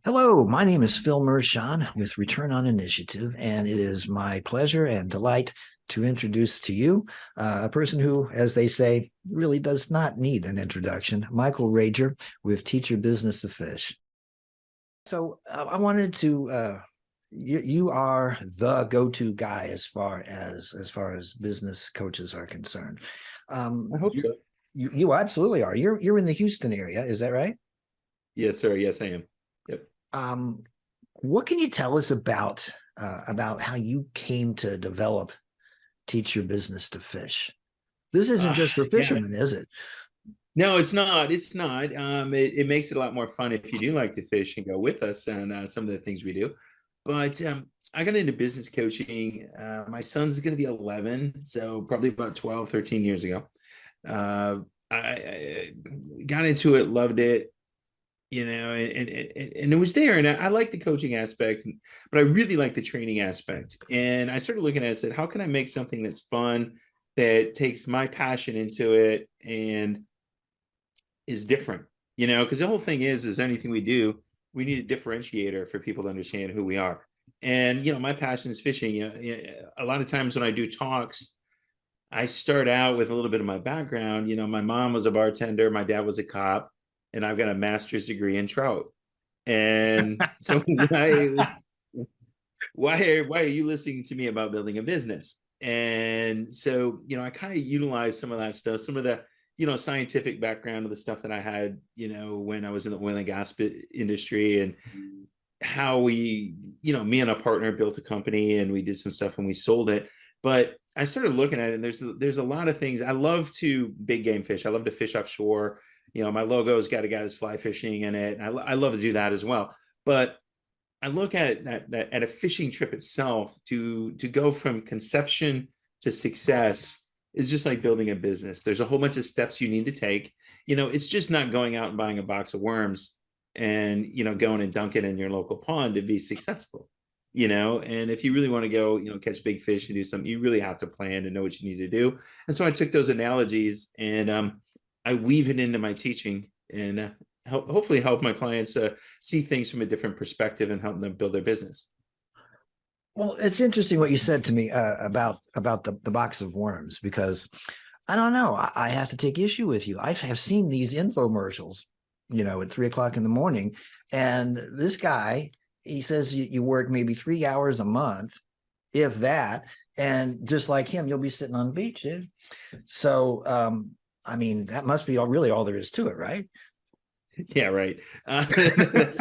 Hello, my name is Phil Mershon with Return on Initiative, and it is my pleasure and delight to introduce to you a person who, as they say, really does not need an introduction, Michael Rager with Teach Your Business to Fish. So I wanted to, you are the go-to guy as far as business coaches are concerned. I hope You, so. you absolutely are. You're in the Houston area, is that right? Yes, sir. Yes, I am. Yep. Um, what can you tell us about how you came to develop Teach Your Business to Fish? This isn't just for Yeah. fishermen, is it? No, it's not. It's not. It makes it a lot more fun if you do like to fish and go with us on some of the things we do. But I got into business coaching. My son's going to be 11, so probably about 12, 13 years ago. Uh, I got into it, loved it, and it was there. And I like the coaching aspect, but I really like the training aspect. And I started looking at it and said, how can I make something that's fun, that takes my passion into it and is different? Because the whole thing is anything we do, we need a differentiator for people to understand who we are. And, my passion is fishing. A lot of times when I do talks, I start out with a little bit of my background. My mom was a bartender, my dad was a cop, and I've got a master's degree in trout. And so why are you listening to me about building a business? And so, I kind of utilize some of that stuff, some of the, scientific background of the stuff that I had, when I was in the oil and gas industry, and how we, me and a partner built a company and we did some stuff and we sold it. But I started looking at it, and there's a lot of things. I love to big game fish. I love to fish offshore. My logo's got a guy who's fly fishing in it. And I love to do that as well. But I look at that at a fishing trip itself, to go from conception to success is just like building a business. There's a whole bunch of steps you need to take. It's just not going out and buying a box of worms and going and dunking in your local pond to be successful. And if you really want to go, catch big fish and do something, you really have to plan and know what you need to do. And so I took those analogies and I weave it into my teaching, and hopefully help my clients see things from a different perspective and help them build their business. Well, it's interesting what you said to me about the box of worms, because I don't know. I have to take issue with you. I have seen these infomercials, at 3 o'clock in the morning, and this guy, he says you work maybe 3 hours a month, if that, and just like him, you'll be sitting on the beach, dude. So, I mean, that must be really all there is to it, right? Yeah, right. This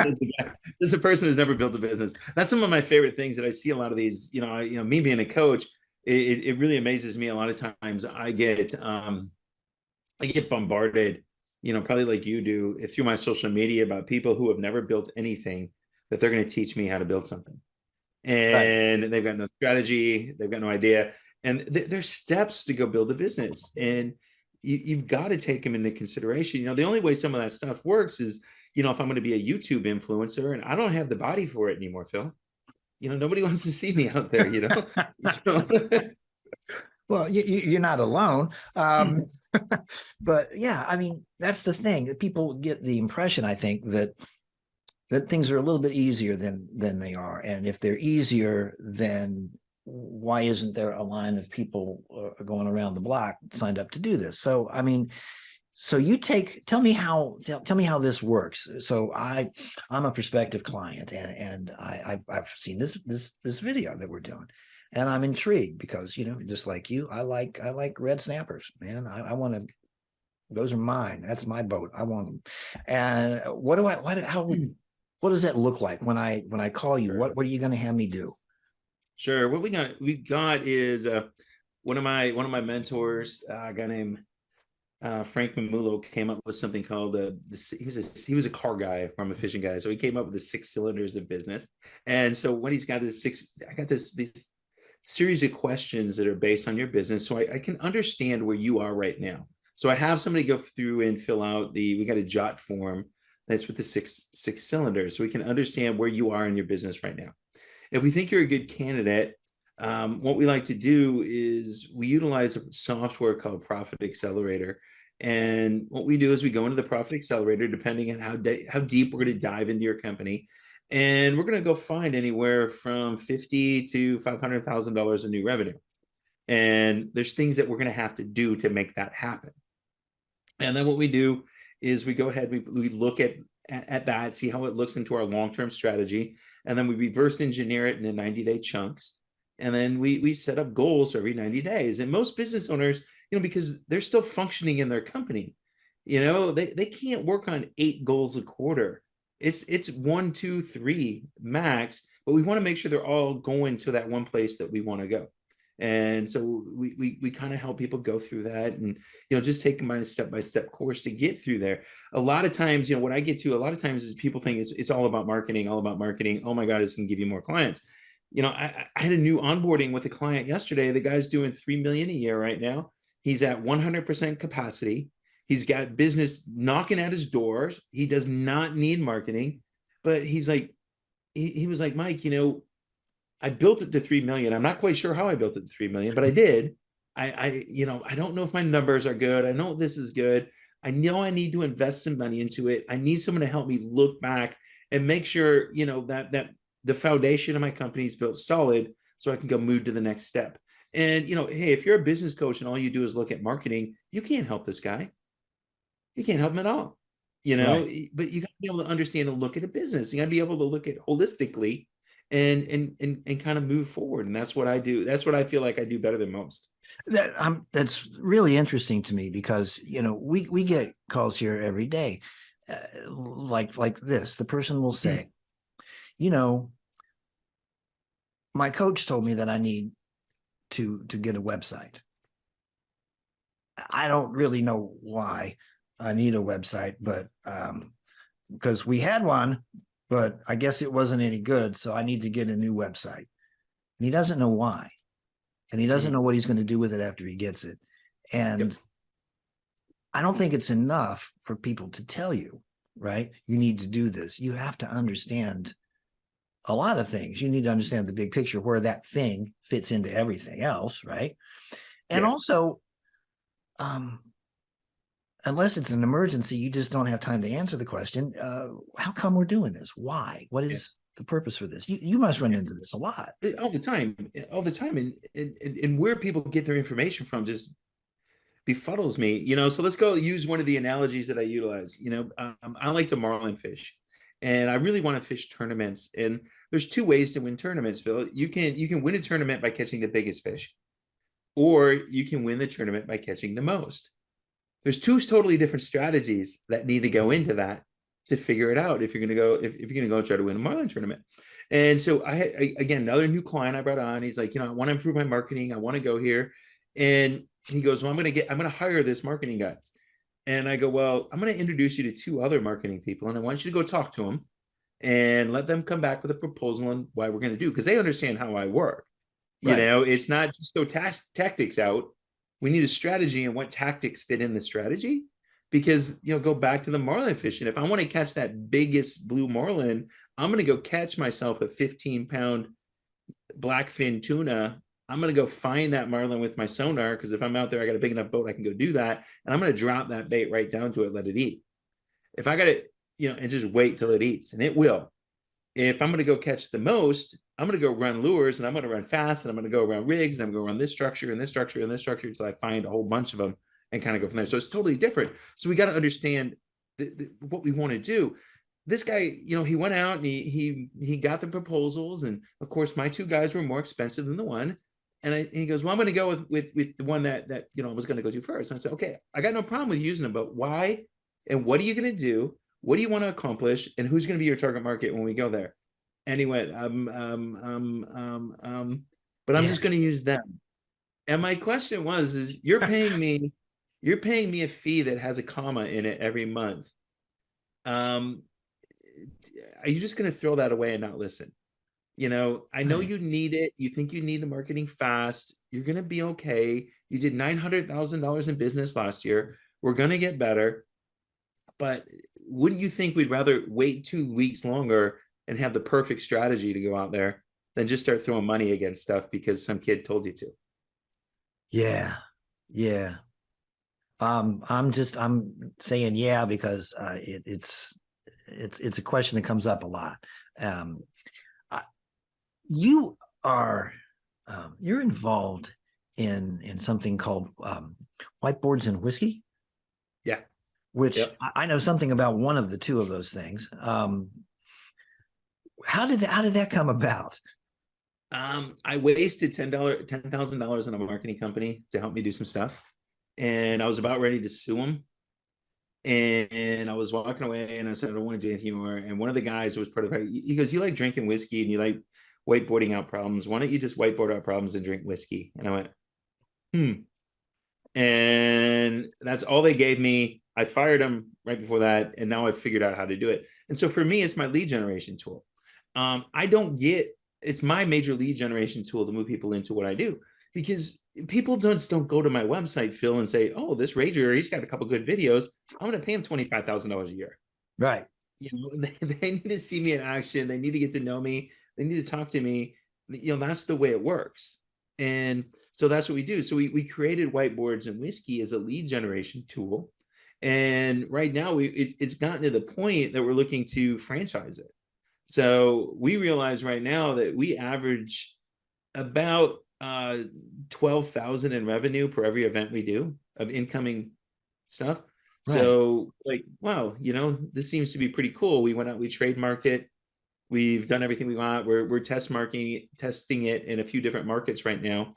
is a person who's never built a business. That's some of my favorite things that I see a lot of these. Me being a coach, it really amazes me. A lot of times I get bombarded, probably like you do, through my social media, about people who have never built anything, that they're going to teach me how to build something. Right. And they've got no strategy, they've got no idea. And there's steps to go build a business. And you've got to take them into consideration. The only way some of that stuff works is, if I'm going to be a YouTube influencer, and I don't have the body for it anymore, Phil. Nobody wants to see me out there. So Well, you're not alone. But yeah, I mean, that's the thing. People get the impression, I think, that things are a little bit easier than they are. And if they're easier, then why isn't there a line of people going around the block signed up to do this? So, I mean, so tell me how this works. So I'm a prospective client, and I've seen this video that we're doing, and I'm intrigued because, just like you, I like red snappers, man. I want to. Those are mine. That's my boat. I want them. And what does that look like when I call you? What are you going to have me do? sure. What we got is one of my mentors, a guy named Frank Mamulo, came up with something called he was a car guy from a fishing guy, so he came up with the 6 cylinders of business. And so when he's got I got these series of questions that are based on your business, so I can understand where you are right now. So I have somebody go through and fill out we got a jot form that's with the six cylinders, so we can understand where you are in your business right now. If we think you're a good candidate, what we like to do is we utilize a software called Profit Accelerator. And what we do is we go into the profit accelerator, depending on how deep we're going to dive into your company. And we're going to go find anywhere from $50 to $500,000 in new revenue. And there's things that we're going to have to do to make that happen. And then what we do is we go ahead, we look at that, see how it looks into our long-term strategy, and then we reverse engineer it in 90-day chunks. And then we set up goals for every 90 days. And most business owners, because they're still functioning in their company, they can't work on 8 goals a quarter. It's 1, 2, 3 max, but we want to make sure they're all going to that one place that we want to go. And so we kind of help people go through that, and just take them by a step-by-step course to get through there. A lot of times, what I get to a lot of times is people think it's all about marketing, all about marketing. Oh my God, it's going to give you more clients. I had a new onboarding with a client yesterday. The guy's doing 3 million a year right now. He's at 100% capacity. He's got business knocking at his doors. He does not need marketing, but he's like, he was like, Mike, I built it to 3 million. I'm not quite sure how I built it to 3 million, but I did. I don't know if my numbers are good. I know this is good. I know I need to invest some money into it. I need someone to help me look back and make sure, that the foundation of my company is built solid so I can go move to the next step. And, hey, if you're a business coach and all you do is look at marketing, you can't help this guy. You can't help him at all, Right. but you got to be able to understand and look at a business. You got to be able to look at holistically and kind of move forward. And that's what I do. That's what I feel like I do better than most. That's really interesting to me because we get calls here every day, like this. The person will say, my coach told me that I need to get a website. I don't really know why I need a website, but because we had one, but I guess it wasn't any good, so I need to get a new website. And he doesn't know why, and he doesn't know what he's going to do with it after he gets it. And Yep. I don't think it's enough for people to tell you, right? You need to do this. You have to understand a lot of things. You need to understand the big picture, where that thing fits into everything else, right? And Yeah. also, unless it's an emergency, you just don't have time to answer the question, how come we're doing this? Why? What Yeah. is the purpose for this? You must run into this a lot. All the time, and where people get their information from just befuddles me, so let's go use one of the analogies that I utilize. I like to marlin fish, and I really want to fish tournaments. And there's 2 ways to win tournaments, Phil. You can win a tournament by catching the biggest fish, or you can win the tournament by catching the most. There's 2 totally different strategies that need to go into that to figure it out if you're going to go if you're going to go try to win a marlin tournament. And so again, another new client I brought on. He's like, I want to improve my marketing. I want to go here. And he goes, well, I'm going to hire this marketing guy. And I go, well, I'm going to introduce you to 2 other marketing people, and I want you to go talk to them and let them come back with a proposal on why we're going to do, because they understand how I work. Right. It's not just throw tactics out. We need a strategy and what tactics fit in the strategy. Because, go back to the marlin fishing. If I want to catch that biggest blue marlin, I'm going to go catch myself a 15-pound blackfin tuna. I'm going to go find that marlin with my sonar, because if I'm out there, I got a big enough boat, I can go do that. And I'm going to drop that bait right down to it, let it eat. If I got it, and just wait till it eats, and it will. If I'm going to go catch the most, I'm going to go run lures, and I'm going to run fast, and I'm going to go around rigs, and I'm going to run this structure and this structure and this structure until I find a whole bunch of them and kind of go from there. So it's totally different. So we got to understand what we want to do. This guy, he went out and he got the proposals, and of course my 2 guys were more expensive than the one. And he goes, well, I'm going to go with the one that I was going to go to first. And I said, okay, I got no problem with using them, but why? And what are you going to do? What do you want to accomplish? And who's going to be your target market when we go there? And he went, but I'm just going to use them. And my question is you're paying me a fee that has a comma in it every month. Are you just going to throw that away and not listen? I know you need it. You think you need the marketing fast. You're going to be okay. You did $900,000 in business last year. We're going to get better. But wouldn't you think we'd rather wait 2 weeks longer and have the perfect strategy to go out there than just start throwing money against stuff because some kid told you to? Yeah. I'm saying yeah because it's a question that comes up a lot. Um, I, you are you're involved in something called Whiteboards and Whiskey, Yeah. which Yep. I know something about one of the two of those things. How did that come about? I wasted $10,000 on a marketing company to help me do some stuff. And I was about ready to sue them. And I was walking away and I said, I don't want to do anything anymore. And one of the guys was part of it, he goes, you like drinking whiskey and you like whiteboarding out problems. Why don't you just whiteboard out problems and drink whiskey? And I went, hmm. And that's all they gave me. I fired them right before that. And now I've figured out how to do it. And so for me, it's my lead generation tool. I don't get, it's my major lead generation tool to move people into what I do, because people don't go to my website, Phil, and say, oh, this rager, he's got a couple good videos. I'm going to pay him $25,000 a year. Right. You know, they need to see me in action. They need to get to know me. They need to talk to me. You know, that's the way it works. And so that's what we do. So we created Whiteboards and Whiskey as a lead generation tool. And right now it's gotten to the point that we're looking to franchise it. So we realize right now that we average about 12,000 in revenue per every event we do of incoming stuff. Right. So like, wow, you know, this seems to be pretty cool. We went out, we trademarked it. We've done everything we want. We're testing it in a few different markets right now.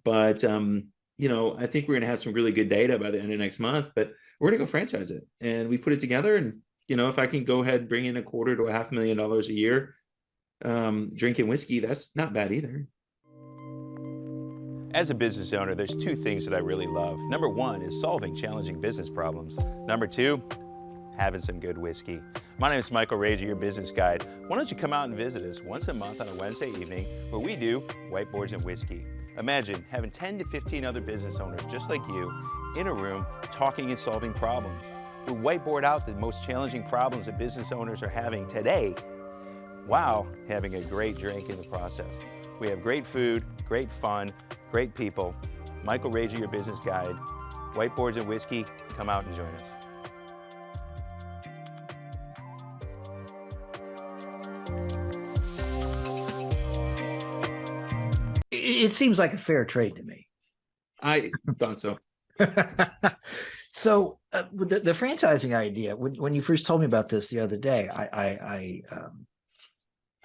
But you know, I think we're gonna have some really good data by the end of next month, but we're gonna go franchise it. And we put it together, and you know, if I can go ahead and bring in $250,000 to $500,000 a year drinking whiskey, that's not bad either. As a business owner, there's two things that I really love. Number one is solving challenging business problems. Number two, having some good whiskey. My name is Michael Rager, your business guide. Why don't you come out and visit us once a month on a Wednesday evening where we do Whiteboards and Whiskey. Imagine having 10 to 15 other business owners just like you in a room talking and solving problems. We whiteboard out the most challenging problems that business owners are having today while having a great drink in the process. We have great food, great fun, great people. Michael Rager, your business guide. Whiteboards and Whiskey, come out and join us. It seems like a fair trade to me. I thought so. So with the franchising idea, when you first told me about this the other day, I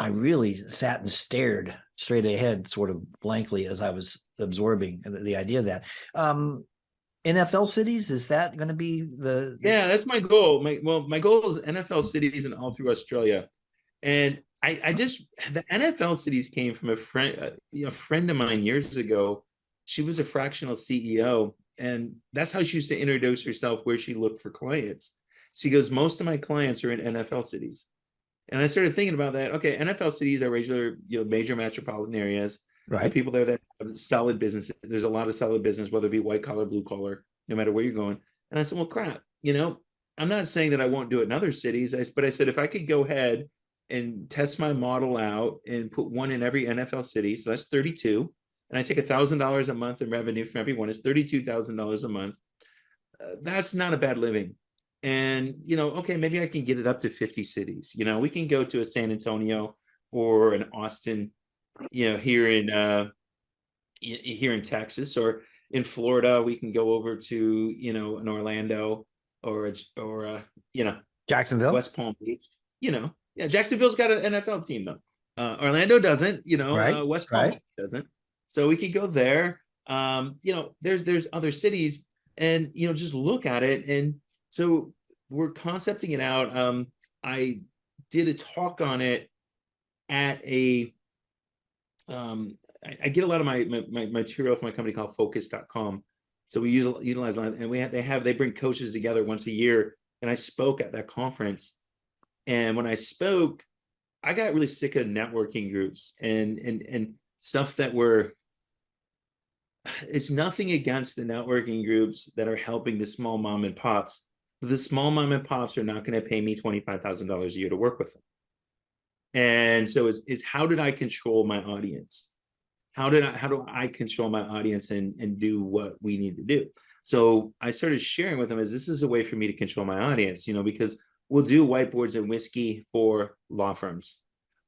really sat and stared straight ahead, sort of blankly, as I was absorbing the idea of that. NFL cities, is that going to be the? Yeah, that's my goal. My goal is NFL cities and all through Australia. And I just, the NFL cities came from a friend of mine years ago. She was a fractional CEO, and that's how she used to introduce herself, where she looked for clients. She goes, most of my clients are in NFL cities. And I started thinking about that. Okay, NFL cities are regular, you know, major metropolitan areas. The Right. people there that have solid businesses. There's a lot of solid business, whether it be white collar, blue collar, no matter where you're going. And I said, well, crap, you know, I'm not saying that I won't do it in other cities, but I said, if I could go ahead and test my model out and put one in every NFL city, so that's 32, and I take $1,000 a month in revenue from everyone, it's $32,000 a month. That's not a bad living. And, you know, okay, maybe I can get it up to 50 cities. You know, we can go to a San Antonio or an Austin, you know, here in Texas, or in Florida, we can go over to, you know, an Orlando or you know, Jacksonville. West Palm Beach. You know, yeah, Jacksonville's got an NFL team though. Orlando doesn't, you know, Right. West Palm Right. Beach doesn't. So we could go there. You know, there's other cities, and you know, just look at it. And so we're concepting it out. I did a talk on it at a I get a lot of my material from a company called focus.com. So we utilize, and they bring coaches together once a year. And I spoke at that conference. And when I spoke, I got really sick of networking groups and stuff that were, it's nothing against the networking groups that are helping the small mom and pops. But the small mom and pops are not going to pay me $25,000 a year to work with them. And so is how did I control my audience? How do I control my audience and do what we need to do? So I started sharing with them as this is a way for me to control my audience, because we'll do whiteboards and whiskey for law firms,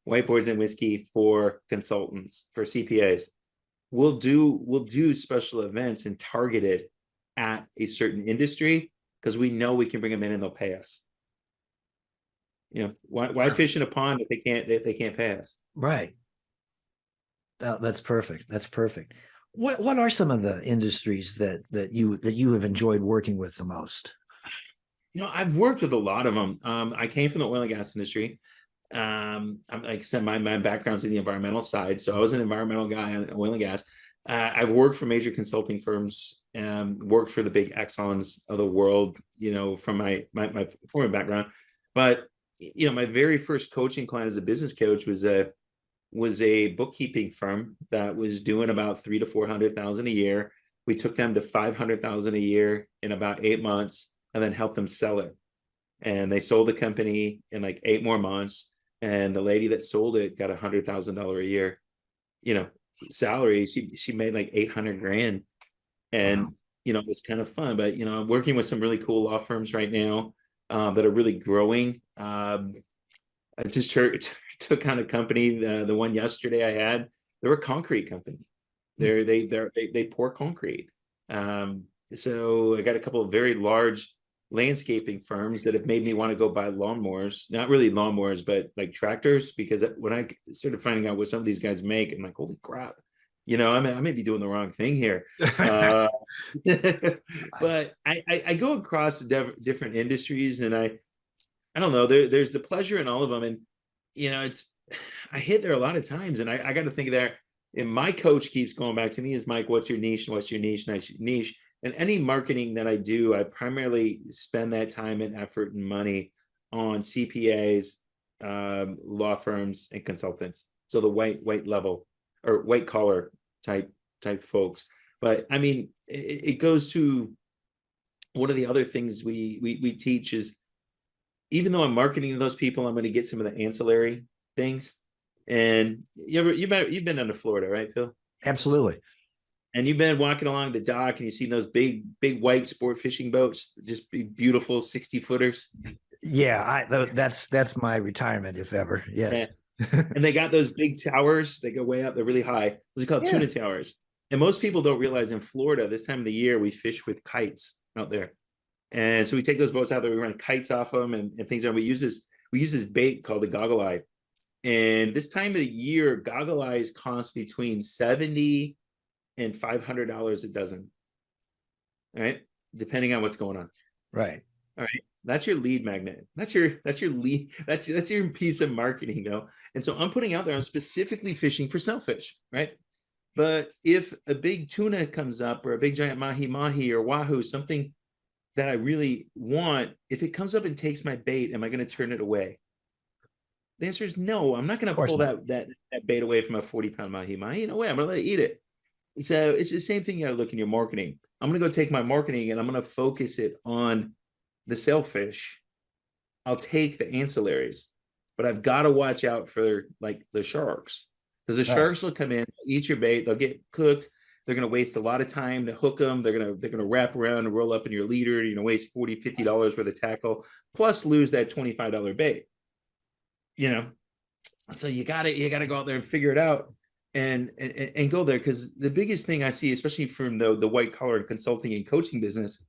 whiteboards and whiskey for consultants, for CPAs. We'll do special events and target it at a certain industry because we know we can bring them in and they'll pay us. Why fish in a pond if they can't pay us? Right. That's perfect. That's perfect. What are some of the industries that you have enjoyed working with the most? I've worked with a lot of them. I came from the oil and gas industry. Like I said, my background's in the environmental side, so I was an environmental guy on oil and gas. I've worked for major consulting firms, worked for the big Exxons of the world, from my former background. But my very first coaching client as a business coach was a bookkeeping firm that was doing about 300,000 to 400,000 a year. We took them to 500,000 a year in about 8 months, and then helped them sell it. And they sold the company in like 8 more months. And the lady that sold it got $100,000 a year, salary. She made like 800 grand, and Wow. It was kind of fun. But I'm working with some really cool law firms right now that are really growing. I just took on a company. The one yesterday I had, they're a concrete company. They pour concrete. So I got a couple of very large landscaping firms that have made me want to go buy lawnmowers, not really lawnmowers, but like tractors, because when I started finding out what some of these guys make, I'm like, holy crap, I may be doing the wrong thing here. But I go across different industries, and I don't know, there's the pleasure in all of them. And I hit there a lot of times, and I got to think there. And my coach keeps going back to me is, Mike, what's your niche? And what's your niche? Niche. And any marketing that I do, I primarily spend that time and effort and money on CPAs, law firms, and consultants. So the white level or white collar type folks. But I mean, it goes to one of the other things we teach is, even though I'm marketing to those people, I'm going to get some of the ancillary things. And you've been down to Florida, right, Phil? Absolutely. And you've been walking along the dock, and you see those big white sport fishing boats, just beautiful 60-footers. Yeah, that's my retirement, if ever. Yes. And they got those big towers. They go way up. They're really high. Those are called tuna towers. And most people don't realize in Florida, this time of the year, we fish with kites out there. And so we take those boats out there, we run kites off them and things. And we use this bait called the goggle eye. And this time of the year, goggle eyes cost between $70 and $500 a dozen. All right, depending on what's going on. Right. All right, that's your lead magnet. That's your lead. That's your piece of marketing, And so I'm putting out there, I'm specifically fishing for sailfish, right? But if a big tuna comes up, or a big giant mahi or wahoo, something that I really want, if it comes up and takes my bait, am I going to turn it away? The answer is no. I'm not going to pull that bait away from a 40-pound mahi. No way. I'm going to let it eat it. So it's the same thing. You got to look in your marketing. I'm going to go take my marketing and I'm going to focus it on the sailfish. I'll take the ancillaries, but I've got to watch out for like the sharks, because the sharks will come in, eat your bait, they'll get cooked. They're going to waste a lot of time to hook them. They're going to wrap around and roll up in your leader, waste $40, $50 worth of tackle, plus lose that $25 bait. So you got to go out there and figure it out and go there. Because the biggest thing I see, especially from the white collar and consulting and coaching business,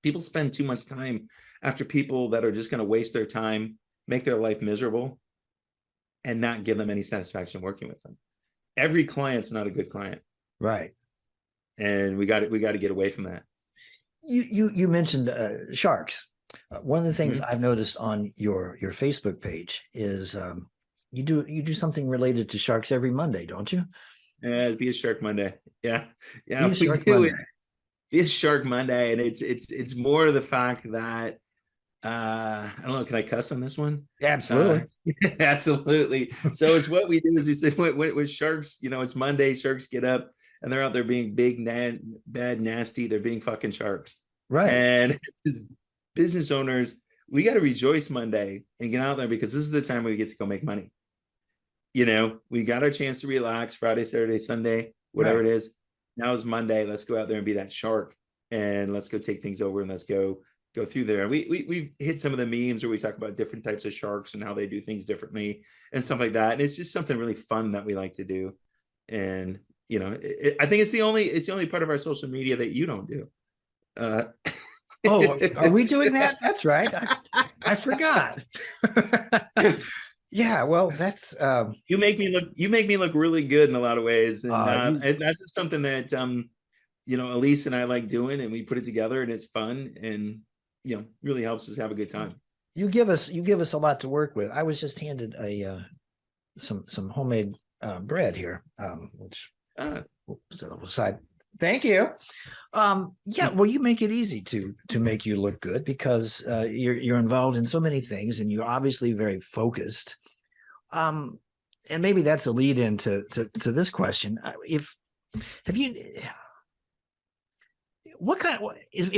people spend too much time after people that are just going to waste their time, make their life miserable, and not give them any satisfaction working with them. Every client's not a good client. Right. And we got to get away from that. You mentioned sharks. One of the things I've noticed on your Facebook page is you do something related to sharks every Monday, don't you? Yeah, be a Shark Monday. Yeah, Be a we Shark do Monday. it. Be a Shark Monday, and it's more the fact that I don't know. Can I cuss on this one? Absolutely. Absolutely. So it's what we do is we say with sharks, it's Monday. Sharks get up and they're out there being big, bad, nasty. They're being fucking sharks. Right. And as business owners, we got to rejoice Monday and get out there, because this is the time we get to go make money. We got our chance to relax Friday, Saturday, Sunday, whatever it is. Now is Monday. Let's go out there and be that shark and let's go take things over and let's go through there. We hit some of the memes where we talk about different types of sharks and how they do things differently and stuff like that. And it's just something really fun that we like to do. And I think it's the only part of our social media that you don't do. Oh, are we doing that? That's right. I forgot. Yeah, well, that's you make me look really good in a lot of ways, and and that's just something that Elise and I like doing, and we put it together, and it's fun, and really helps us have a good time. You give us a lot to work with. I was just handed a some homemade bread here, which set up aside. Thank you. Yeah, well, you make it easy to make you look good because you're involved in so many things, and you're obviously very focused. And maybe that's a lead into to this question. If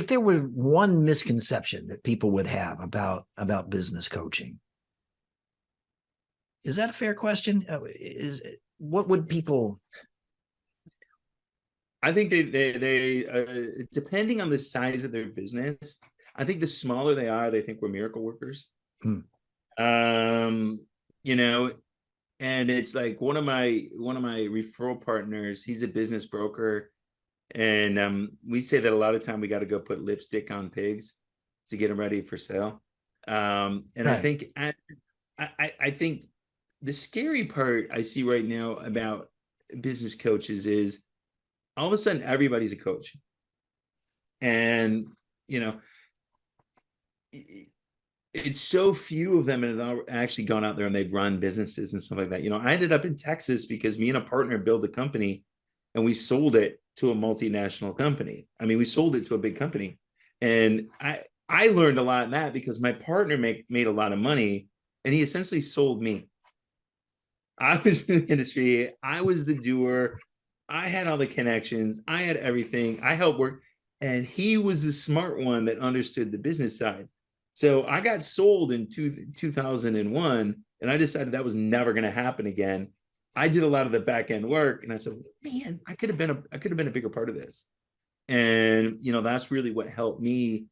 there were one misconception that people would have about business coaching, is that a fair question? What would people? I think they depending on the size of their business, I think the smaller they are, they think we're miracle workers. And it's like one of my referral partners, he's a business broker, and we say that a lot of time we got to go put lipstick on pigs to get them ready for sale. And right. I think the scary part I see right now about business coaches is all of a sudden everybody's a coach, and it's so few of them have actually gone out there and they've run businesses and stuff like that. I ended up in Texas because me and a partner built a company, and we sold it to a multinational company. I mean, we sold it to a big company, and I learned a lot in that because my partner made a lot of money, and he essentially sold me. I was in the industry. I was the doer. I had all the connections. I had everything. I helped work. And he was the smart one that understood the business side. So I got sold in 2001, and I decided that was never going to happen again. I did a lot of the back end work, and I said, man, I could have been a bigger part of this. And, that's really what helped me,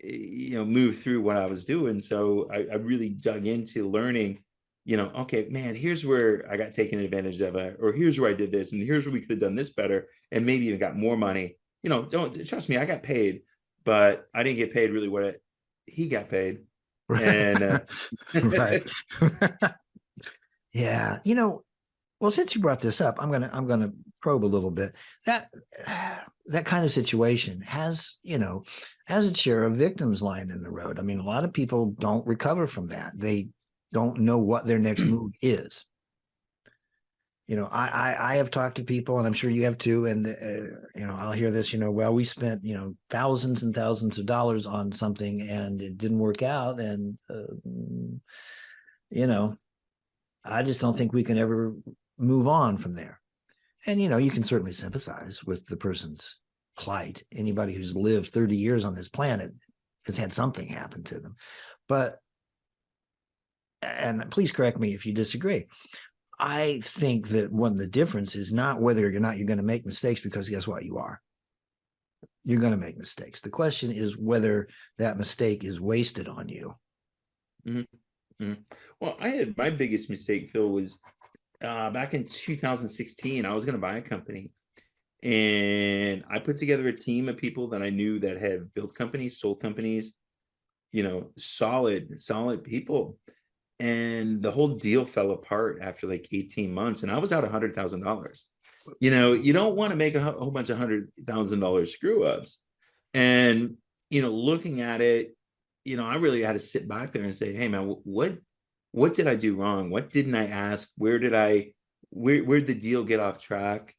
move through what I was doing. So I really dug into learning, okay, man, here's where I got taken advantage of, or here's where I did this, and here's where we could have done this better, and maybe even got more money. Don't trust me, I got paid, but I didn't get paid really what he got paid. And right. Yeah. Well, since you brought this up, I'm gonna probe a little bit. That kind of situation has its share of victims lying in the road. I mean, a lot of people don't recover from that. They don't know what their next move is. I have talked to people, and I'm sure you have too, and I'll hear this, well, we spent thousands and thousands of dollars on something and it didn't work out, and I just don't think we can ever move on from there. And you can certainly sympathize with the person's plight. Anybody who's lived 30 years on this planet has had something happen to them. But, and please correct me if you disagree, I think that the difference is not whether or not you're going to make mistakes, because guess what? You are. You're going to make mistakes. The question is whether that mistake is wasted on you. Mm-hmm. Mm-hmm. Well, my biggest mistake, Phil, was back in 2016. I was going to buy a company, and I put together a team of people that I knew that had built companies, sold companies, solid people. And the whole deal fell apart after like 18 months, and I was out $100,000. You don't want to make a whole bunch of $100,000 screw ups. And looking at it, I really had to sit back there and say, hey man, what did I do wrong? What didn't I ask? Where did the deal get off track?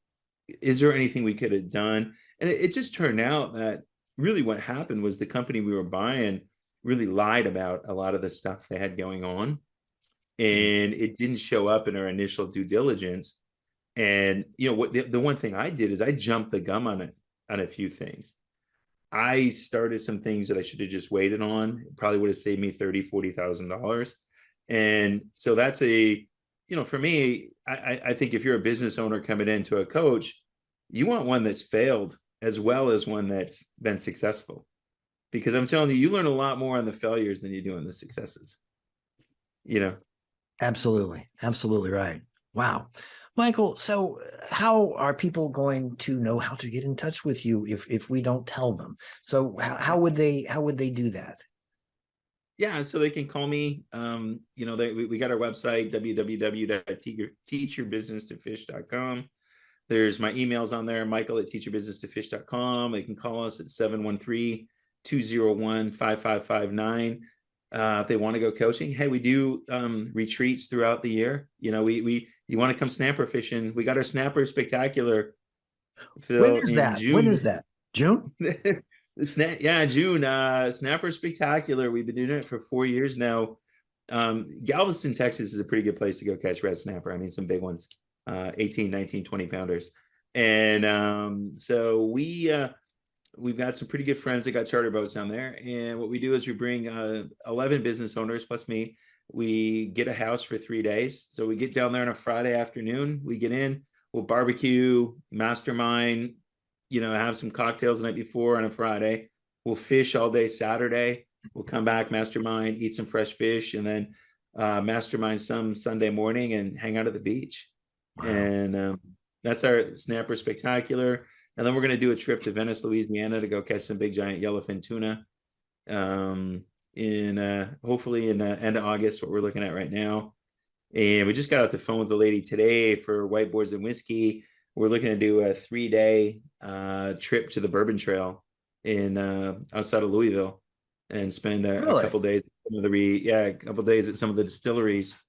Is there anything we could have done? And it just turned out that really what happened was the company we were buying really lied about a lot of the stuff they had going on, and it didn't show up in our initial due diligence. And what the one thing I did is I jumped the gun on a few things. I started some things that I should have just waited on. It probably would have saved me $30,000-$40,000. And so that's for me, I think if you're a business owner coming into a coach, you want one that's failed as well as one that's been successful. Because I'm telling you, you learn a lot more on the failures than you do on the successes. You know? Absolutely. Absolutely right. Wow. Michael, so how are people going to know how to get in touch with you if we don't tell them? So how would they do that? Yeah, so they can call me. You know, we got our website, www.teachyourbusinesstofish.com. There's my emails on there, michael@teachyourbusinesstofish.com. They can call us at 713-201-5559. If they want to go coaching, hey, we do retreats throughout the year. You know, you want to come snapper fishing? We got our snapper spectacular, Phil, When is in that? When June. is that? June? June. Snapper spectacular. We've been doing it for 4 years now. Galveston, Texas is a pretty good place to go catch red snapper. I mean, some big ones, 18, 19, 20 pounders. And so we've got some pretty good friends that got charter boats down there. And what we do is we bring 11 business owners plus me. We get a house for 3 days. So we get down there on a Friday afternoon. We get in, we'll barbecue, mastermind, you know, have some cocktails the night before on a Friday. We'll fish all day Saturday. We'll come back, mastermind, eat some fresh fish, and then mastermind some Sunday morning and hang out at the beach. Wow. And that's our Snapper Spectacular. And then we're going to do a trip to Venice, Louisiana to go catch some big giant yellowfin tuna. Hopefully in end of August, what we're looking at right now. And we just got off the phone with the lady today for Whiteboards and Whiskey. We're looking to do a 3-day trip to the Bourbon Trail in outside of Louisville and spend a couple days at some of the a couple days at some of the distilleries